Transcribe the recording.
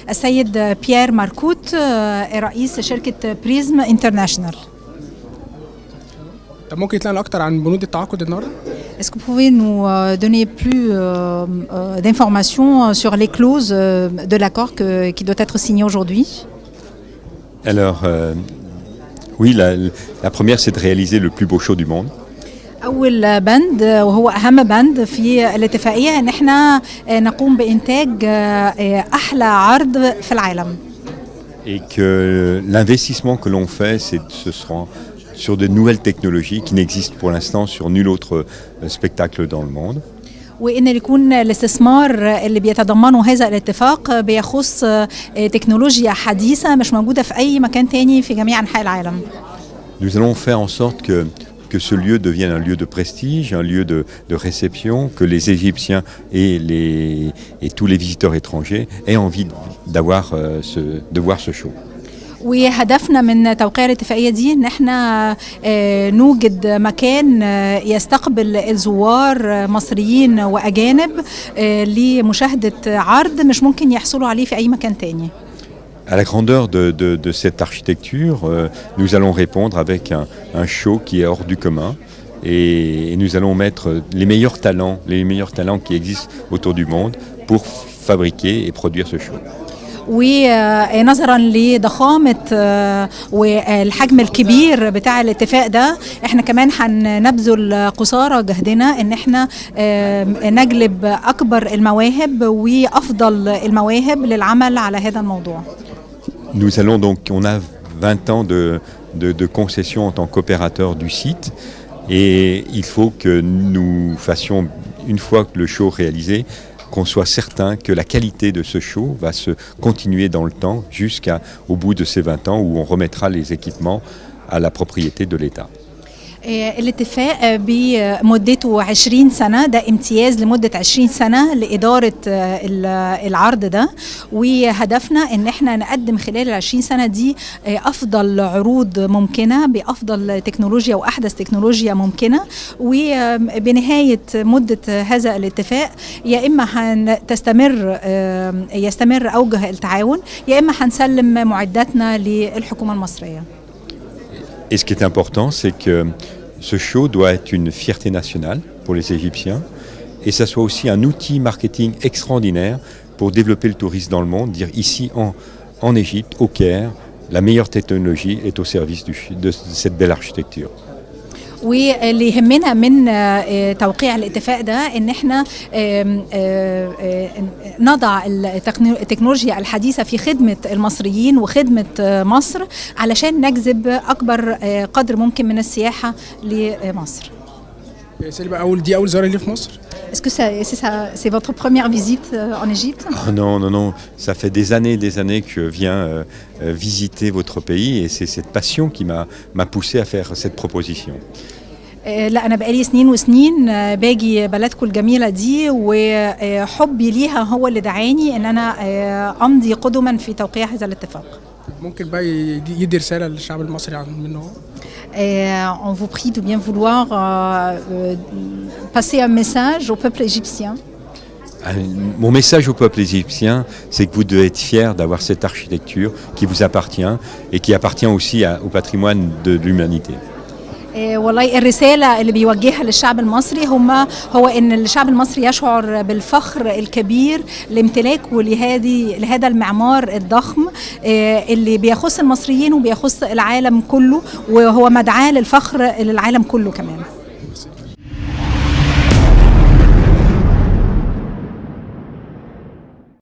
السيد بيير ماركوت رئيس شركة بريزم انترناشونال. طب ممكن تلاقي أكتر عن بنود التعاقد النهارده؟ Est-ce que vous pouvez nous donner plus d'informations sur les clauses de l'accord qui doit être signé aujourd'hui? Alors, oui, la première, c'est de réaliser le plus beau show du monde. أول بند وهو أهم بند في الاتفاقية إن إحنا نقوم بإنتاج أحلى عرض في العالم. Et que l'investissement que l'on fait, ce sera sur de nouvelles technologies qui n'existent pour l'instant sur nul autre spectacle dans le monde. وإن يكون الاستثمار اللي بيتضمنه هذا الاتفاق بيخص تكنولوجيا حديثة مش موجودة في أي مكان تاني في جميع أنحاء العالم. Nous allons faire en sorte que ce lieu devienne un lieu de prestige, un lieu de réception, que les Égyptiens et tous les visiteurs étrangers aient envie de voir ce show. وهدفنا من توقيع الاتفاقية دي ان احنا نوجد مكان يستقبل الزوار مصريين واجانب لمشاهدة عرض مش ممكن يحصلوا عليه في اي مكان تاني. À la grandeur de cette architecture, nous allons répondre avec un show qui est hors du commun et nous allons mettre les meilleurs talents qui existent autour du monde pour fabriquer et produire ce show. ونظرا لضخامة والحجم الكبير بتاع الاتفاق ده احنا كمان هنبذل قصارى جهدنا ان احنا نجلب اكبر المواهب وافضل المواهب للعمل على هذا الموضوع. Nous allons donc, on a 20 ans de concession en tant qu'opérateur du site et il faut que nous fassions, une fois que le show réalisé, qu'on soit certain que la qualité de ce show va se continuer dans le temps jusqu'au bout de ces 20 ans où on remettra les équipements à la propriété de l'État. الاتفاق بمدته 20 سنة ده امتياز لمدة 20 سنة لإدارة العرض ده وهدفنا ان احنا نقدم خلال 20 سنة دي افضل عروض ممكنة بافضل تكنولوجيا واحدث تكنولوجيا ممكنة وبنهاية مدة هذا الاتفاق يا اما يستمر اوجه التعاون يا اما هنسلم معداتنا للحكومة المصرية. Et ce qui est important, c'est que ce show doit être une fierté nationale pour les Égyptiens et ça soit aussi un outil marketing extraordinaire pour développer le tourisme dans le monde, dire ici en Égypte, au Caire, la meilleure technologie est au service de cette belle architecture. واللي يهمنا من توقيع الاتفاق ده ان احنا نضع التكنولوجيا الحديثة في خدمة المصريين وخدمة مصر علشان نجذب اكبر قدر ممكن من السياحة لمصر. دي أول زيارة لي في مصر؟ Est-ce que c'est votre première visite en Égypte? Oh non, ça fait des années que je viens visiter votre pays et c'est cette passion qui m'a poussé à faire cette proposition. لا أنا بقالي سنين وسنين باجي بلدكم الجميلة دي وحبي ليها هو اللي دعاني إن أنا أمضي قدما في توقيع هذا الاتفاق. ممكن بقى يدي رسالة للشعب المصري منه؟ On vous prie de bien vouloir passer un message au peuple égyptien. Mon message au peuple égyptien, c'est que vous devez être fiers d'avoir cette architecture qui vous appartient et qui appartient aussi au patrimoine de l'humanité. والله الرسالة اللي بيوجهها للشعب المصري هو إن الشعب المصري يشعر بالفخر الكبير لامتلاكه لهذا المعمار الضخم اللي بيخص المصريين وبيخص العالم كله وهو مدعاة للفخر للعالم كله كمان.